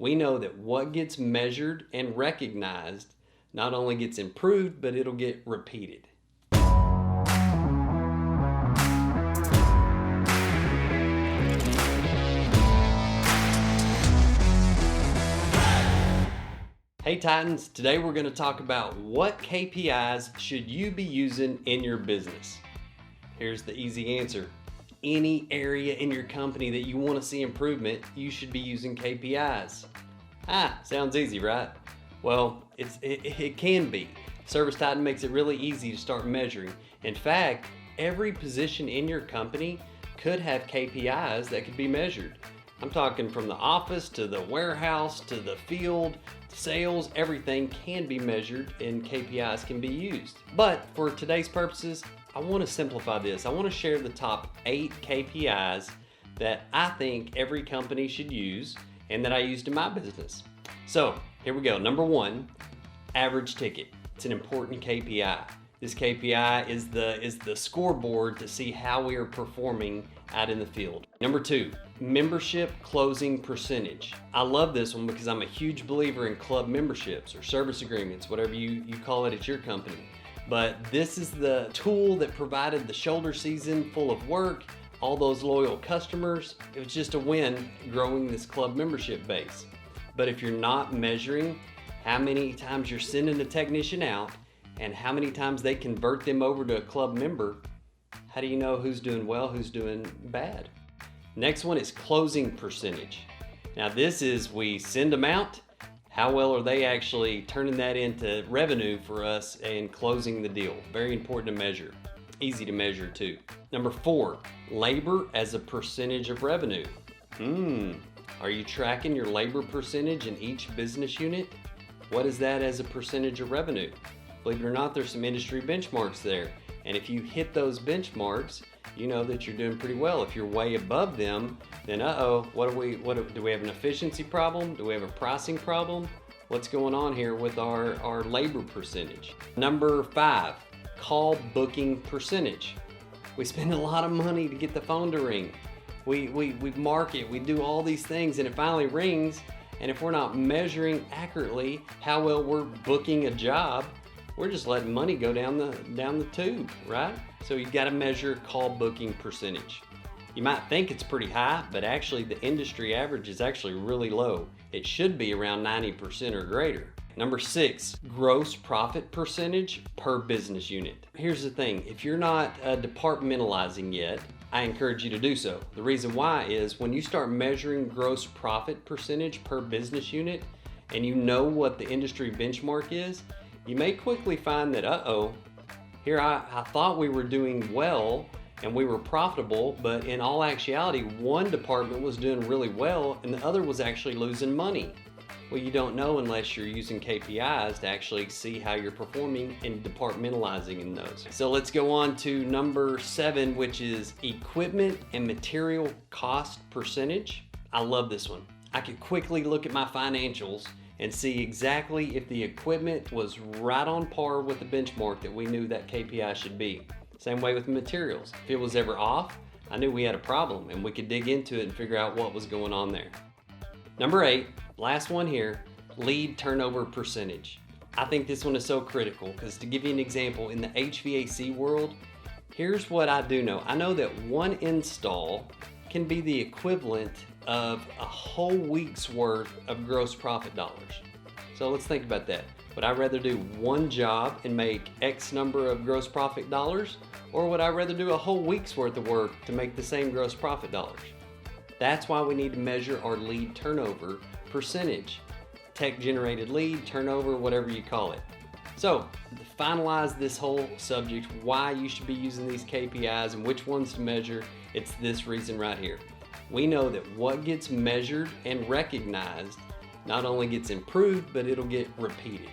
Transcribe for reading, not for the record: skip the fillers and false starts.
we know that what gets measured and recognized not only gets improved, but it'll get repeated. Hey Titans, today we're going to talk about what KPIs should you be using in your business. Here's the easy answer. Any area in your company that you want to see improvement, you should be using KPIs. Sounds easy, right? Well, it can be. ServiceTitan makes it really easy to start measuring. In fact, every position in your company could have KPIs that could be measured. I'm talking from the office to the warehouse to the field, sales, everything can be measured and KPIs can be used. But for today's purposes, I want to simplify this. I want to share the top 8 KPIs that I think every company should use and that I used in my business. So here we go. Number 1, average ticket. It's an important KPI. This KPI is the scoreboard to see how we are performing out in the field. Number 2, membership closing percentage. I love this one because I'm a huge believer in club memberships or service agreements, whatever you call it at your company. But this is the tool that provided the shoulder season full of work, all those loyal customers. It was just a win growing this club membership base. But if you're not measuring how many times you're sending a technician out and how many times they convert them over to a club member, how do you know who's doing well, who's doing bad? Next one is closing percentage. Now this is we send them out. How well are they actually turning that into revenue for us and closing the deal? Very important to measure. Easy to measure too. Number 4, labor as a percentage of revenue. Are you tracking your labor percentage in each business unit? What is that as a percentage of revenue? Believe it or not, there's some industry benchmarks there. And if you hit those benchmarks, you know that you're doing pretty well. If you're way above them, then do we have an efficiency problem? Do we have a pricing problem? What's going on here with our labor percentage? Number 5, call booking percentage. We spend a lot of money to get the phone to ring. We market, we do all these things, and it finally rings. And if we're not measuring accurately how well we're booking a job, we're just letting money go down the tube, right? So you got to measure call booking percentage. You might think it's pretty high, but actually the industry average is actually really low. It should be around 90% or greater. Number 6, gross profit percentage per business unit. Here's the thing, if you're not departmentalizing yet, I encourage you to do so. The reason why is when you start measuring gross profit percentage per business unit and you know what the industry benchmark is, you may quickly find that, here I thought we were doing well and we were profitable, but in all actuality, one department was doing really well and the other was actually losing money. Well, you don't know unless you're using KPIs to actually see how you're performing and departmentalizing in those. So let's go on to number 7, which is equipment and material cost percentage. I love this one. I could quickly look at my financials and see exactly if the equipment was right on par with the benchmark that we knew that KPI should be. Same way with materials. If it was ever off, I knew we had a problem and we could dig into it and figure out what was going on there. Number 8, last one here, lead turnover percentage. I think this one is so critical because to give you an example, in the HVAC world, here's what I do know. I know that one install can be the equivalent of a whole week's worth of gross profit dollars. So let's think about that. Would I rather do one job and make X number of gross profit dollars, or would I rather do a whole week's worth of work to make the same gross profit dollars? That's why we need to measure our lead turnover percentage. Tech generated lead, turnover, whatever you call it. So to finalize this whole subject, why you should be using these KPIs and which ones to measure, it's this reason right here. We know that what gets measured and recognized not only gets improved, but it'll get repeated.